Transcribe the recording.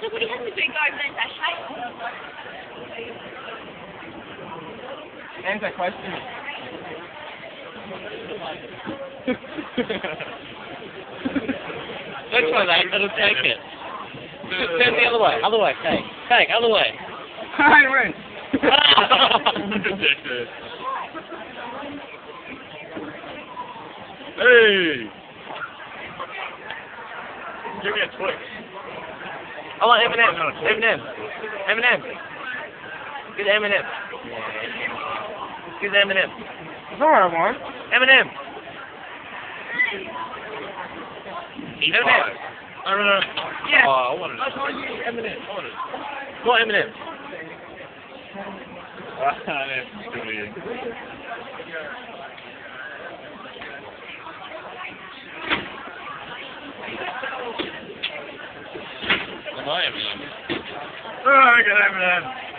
Look what he has to drink over there, Sash. Answer that question. Don't try that, it'll take it. Turn the other way, take, other way. I win. Hey! Give me a Twix. I want M&M. Get M&M. Get M&M. That's all I want. M&M. Eat M&M. five. No. Yeah. Oh, I wanted I it. told you M&M. I wanted it. What M&M? That's brilliant. Am I M&M? Oh, I got M&M.